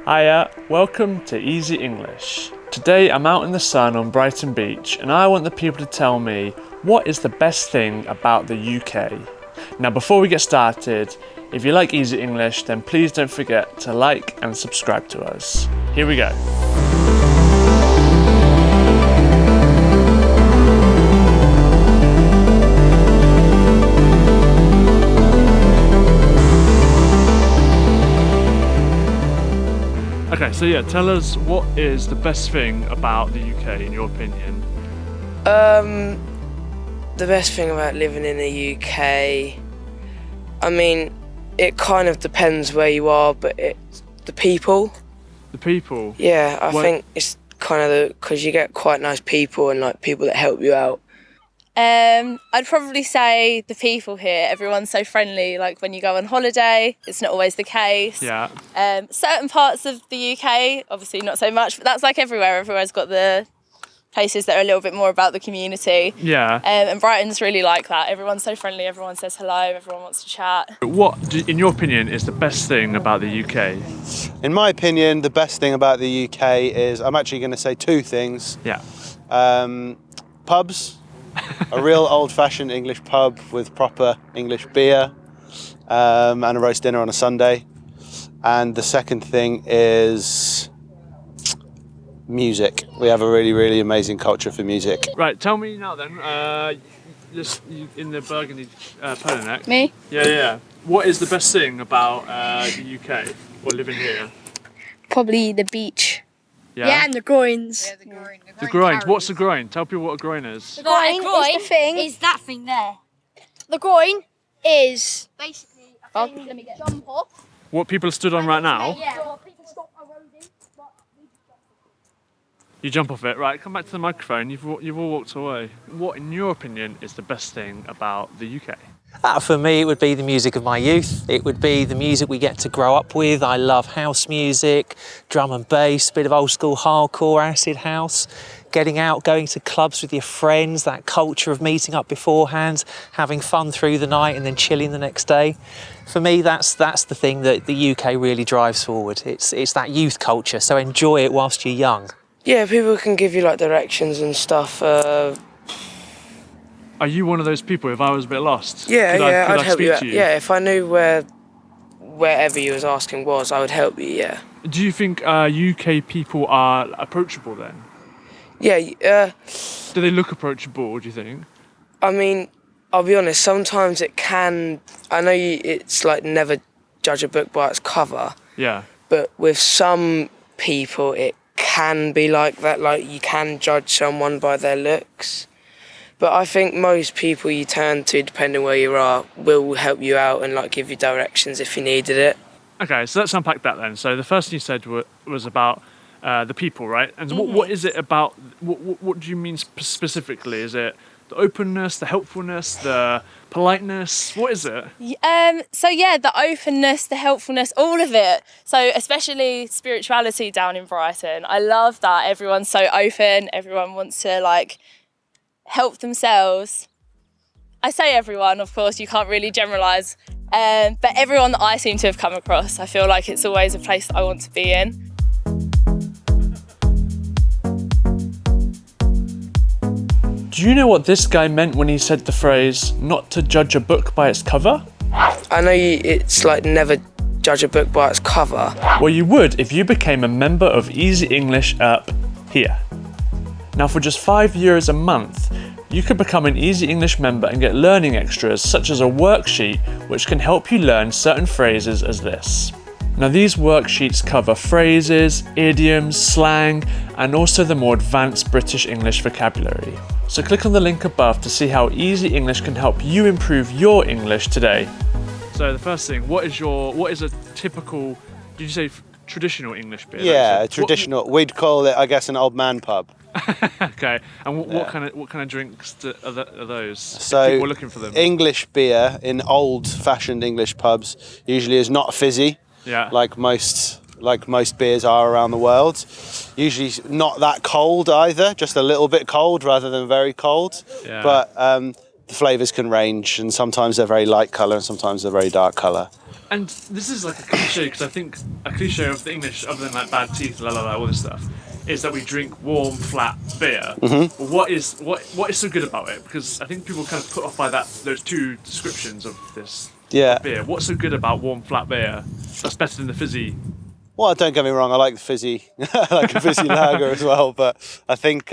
Hiya, welcome to Easy English. Today I'm out in the sun on Brighton Beach and I want the people to tell me what is the best thing about the UK. Now before we get started, if you like Easy English then please don't forget to like and subscribe to us. Here we go. Okay, so yeah, tell us what is the best thing about the UK in your opinion? The best thing about living in the UK, I mean, it kind of depends where you are, but it's the people. The people? Yeah, I think it's kind of because you get quite nice people and like people that help you out. I'd probably say the people here, everyone's so friendly, like when you go on holiday, it's not always the case. Yeah. Certain parts of the UK, obviously not so much, but that's like everywhere. Everywhere's got the places that are a little bit more about the community. Yeah. And Brighton's really like that. Everyone's so friendly, everyone says hello, everyone wants to chat. What, in your opinion, is the best thing about the UK? In my opinion, the best thing about the UK is, I'm actually going to say two things. Yeah. Pubs. A real old-fashioned English pub with proper English beer and a roast dinner on a Sunday. And the second thing is music. We have a really, really amazing culture for music. Right, tell me now then, just in the Burgundy polo neck. Me? Yeah. What is the best thing about the UK or living here? Probably the beach. Yeah, and the groins. Yeah, the groin. the groin. What's the groin? Tell people what a groin is. The groin is the thing. Is that thing there? The groin is Basically, let me get jump off. What people are stood on right now? yeah. People stop eroding, but You jump off it. Right, come back to the microphone. You've all walked away. What, in your opinion, is the best thing about the UK? For me, it would be the music of my youth. It would be the music we get to grow up with. I love house music, drum and bass, a bit of old school hardcore, acid house. Getting out, going to clubs with your friends, that culture of meeting up beforehand, having fun through the night and then chilling the next day. For me, that's the thing that the UK really drives forward. It's that youth culture, so enjoy it whilst you're young. Yeah, people can give you like directions and stuff. Are you one of those people, if I was a bit lost? I'd help you out. To you? Yeah, if I knew wherever you was asking was, I would help you, yeah. Do you think UK people are approachable then? Yeah, Do they look approachable, do you think? I mean, I'll be honest, sometimes it can, I know it's like never judge a book by its cover, Yeah. but with some people it can be like that, like you can judge someone by their looks. But I think most people you turn to, depending where you are, will help you out and like give you directions if you needed it. Okay, so let's unpack that then. So the first thing you said was about the people, right? And what is it about, what do you mean specifically? Is it the openness, the helpfulness, the politeness? What is it? The openness, the helpfulness, all of it. So especially spirituality down in Brighton. I love that everyone's so open, everyone wants to like help themselves. I say everyone, of course, you can't really generalise, but everyone that I seem to have come across, I feel like it's always a place that I want to be in. Do you know what this guy meant when he said the phrase, not to judge a book by its cover? I know it's like never judge a book by its cover. Well, you would if you became a member of Easy English up here. Now, for just €5 a month, you could become an Easy English member and get learning extras such as a worksheet which can help you learn certain phrases as this. Now, these worksheets cover phrases, idioms, slang, and also the more advanced British English vocabulary. So click on the link above to see how Easy English can help you improve your English today. So the first thing, what is a typical, did you say traditional English beer? Yeah, traditional. We'd call it, I guess, an old man pub. Okay, and what kind of drinks are those? So if people are looking for them. English beer in old-fashioned English pubs usually is not fizzy, like most beers are around the world. Usually not that cold either, just a little bit cold rather than very cold. Yeah. But the flavours can range, and sometimes they're very light colour and sometimes they're very dark colour. And this is like a cliche, because I think a cliche of the English, other than like bad teeth, all this stuff, is that we drink warm, flat beer. Mm-hmm. Well, what is so good about it? Because I think people kind of put off by those two descriptions of this beer. What's so good about warm, flat beer that's better than the fizzy? Well, don't get me wrong, I like the fizzy, I like a fizzy lager as well, but I think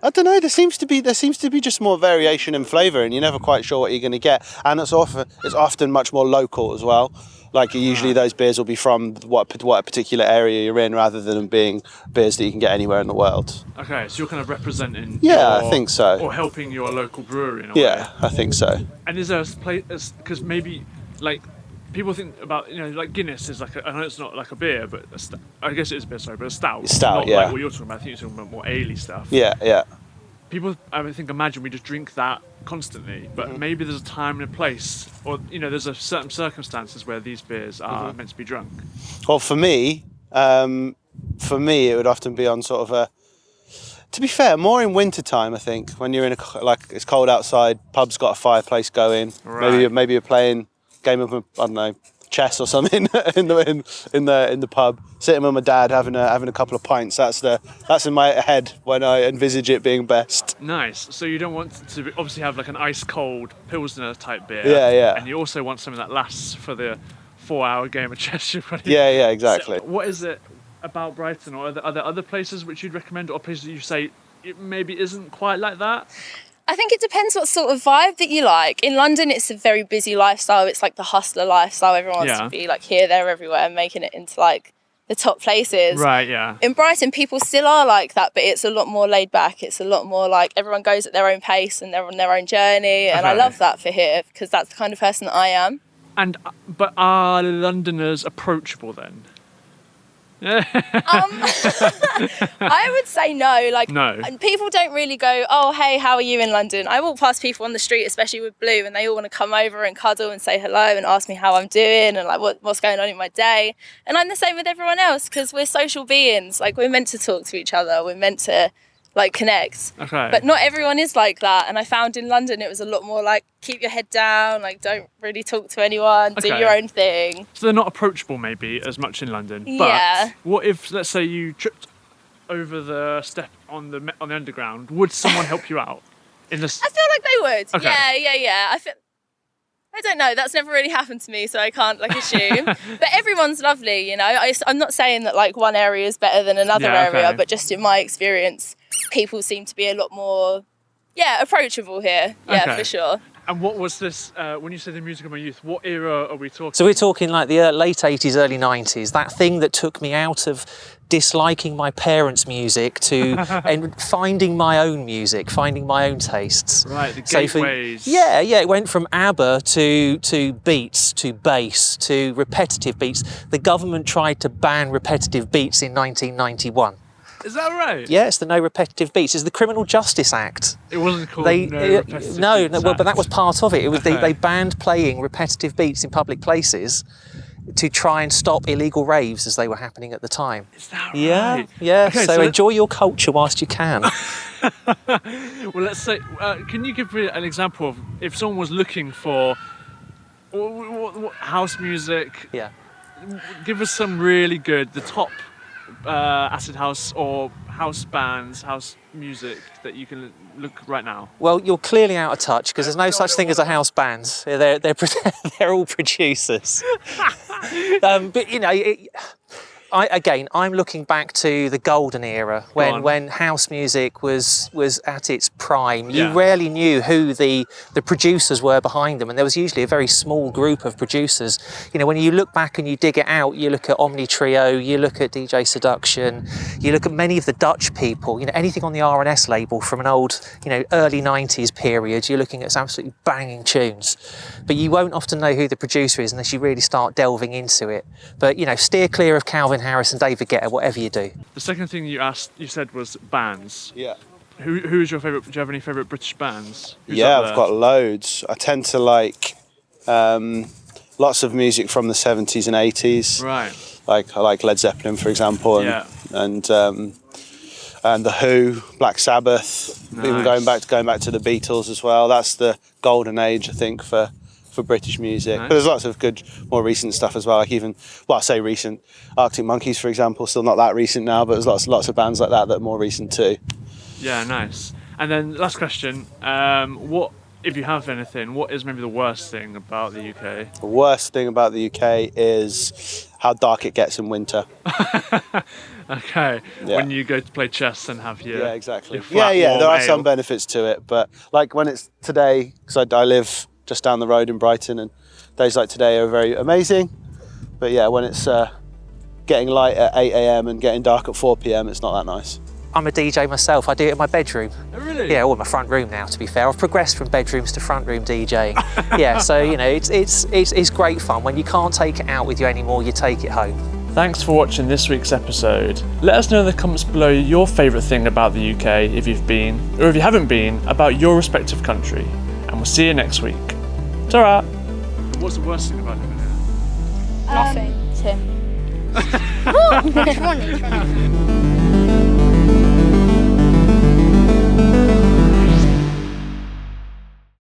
I don't know. There seems to be just more variation in flavour, and you're never quite sure what you're going to get. And it's often much more local as well. Like usually those beers will be from what particular area you're in, rather than them being beers that you can get anywhere in the world. Okay, so you're kind of representing. Yeah, I think so. Or helping your local brewery in a way. Yeah, I think so. And is there a place? Because maybe like people think about, like Guinness is like I know it's not like a beer, but I guess it is a beer, sorry, but a stout. It's stout, not yeah. like what you're talking about. I think you're talking about more ale-y stuff. Yeah, yeah. People, imagine we just drink that constantly, but maybe there's a time and a place, or there's a certain circumstances where these beers are meant to be drunk. Well, for me, it would often be on sort of a. To be fair, more in winter time, I think, when you're in it's cold outside, pub's got a fireplace going. Right. Maybe you're playing game of, I don't know, chess or something in the pub, sitting with my dad having a couple of pints. That's in my head when I envisage it being best. Nice. So you don't want to obviously have like an ice cold Pilsner type beer. Yeah, yeah. And you also want something that lasts for the 4-hour game of chess you're playing. Yeah, exactly. So what is it about Brighton, or are there other places which you'd recommend, or places that you say it maybe isn't quite like that? I think it depends what sort of vibe that you like. In London, it's a very busy lifestyle. It's like the hustler lifestyle. Everyone wants to be like here, there, everywhere, and making it into like the top places. Right, yeah. In Brighton, people still are like that, but it's a lot more laid back. It's a lot more like everyone goes at their own pace and they're on their own journey. And I love that for here, because that's the kind of person that I am. But are Londoners approachable then? I would say no. No. People don't really go, oh, hey, how are you in London? I walk past people on the street, especially with Blue, and they all want to come over and cuddle and say hello and ask me how I'm doing and like what's going on in my day. And I'm the same with everyone else, because we're social beings. Like, we're meant to talk to each other. We're meant to like connect. Okay. But not everyone is like that. And I found in London it was a lot more like keep your head down, like don't really talk to anyone, do your own thing. So they're not approachable maybe as much in London. Yeah. But what if, let's say, you tripped over the step on the underground? Would someone help you out? I feel like they would. Okay. Yeah. I don't know. That's never really happened to me, so I can't like assume. But everyone's lovely, I'm not saying that like one area is better than another area, but just in my experience, people seem to be a lot more, approachable here. Yeah, for sure. And what was this, when you say the music of my youth, what era are we talking? So we're talking like the late 80s, early 90s, that thing that took me out of disliking my parents' music to and finding my own music, finding my own tastes. Right, the gateways. It went from ABBA to beats, to bass, to repetitive beats. The government tried to ban repetitive beats in 1991. Is that right? Yeah, it's the No Repetitive Beats. It's the Criminal Justice Act. It wasn't called No Repetitive Beats well, but that was part of it. Okay. They banned playing repetitive beats in public places to try and stop illegal raves as they were happening at the time. Is that right? Yeah. Okay, so enjoy your culture whilst you can. Well, let's say, can you give me an example of if someone was looking for house music? Yeah. Give us some really good, the top acid house or house bands, house music that you can look right now. Well, you're clearly out of touch because there's no such thing as a house band. They're all producers. But I'm looking back to the golden era when house music was at its prime. You rarely knew who the producers were behind them, and there was usually a very small group of producers. When you look back and you dig it out, you look at Omni Trio, you look at DJ Seduction, you look at many of the Dutch people. Anything on the R&S label from an old, early 90s period, you're looking at some absolutely banging tunes. But you won't often know who the producer is unless you really start delving into it. But steer clear of Calvin Harris and David Guetta, whatever you do. The second thing you said was bands. Yeah. Who's your favourite? Do you have any favourite British bands? I've got loads. I tend to like lots of music from the 70s and 80s. Right. I like Led Zeppelin, for example, and The Who, Black Sabbath. Nice. Even going back to the Beatles as well. That's the golden age, I think, for for British music. Nice. But there's lots of good, more recent stuff as well. Like even, well, I say recent, Arctic Monkeys, for example, still not that recent now, but there's lots of bands like that are more recent too. Yeah, nice. And then last question, what, if you have anything, what is maybe the worst thing about the UK? The worst thing about the UK is how dark it gets in winter. Okay, Yeah. when you go to play chess and have your... Yeah, exactly. your flat Yeah, warm there are ale. some benefits to it, but like when it's today, because I live just down the road in Brighton, and days like today are very amazing. But yeah, when it's getting light at 8 a.m. and getting dark at 4 p.m, it's not that nice. I'm a DJ myself. I do it in my bedroom. Oh, really? Yeah, or my front room now, to be fair. I've progressed from bedrooms to front room DJing. Yeah, so, you know, it's great fun. When you can't take it out with you anymore, you take it home. Thanks for watching this week's episode. Let us know in the comments below your favourite thing about the UK, if you've been, or if you haven't been, about your respective country. And we'll see you next week. Ta-ra! What's the worst thing about living here? Nothing. Tim. Which one?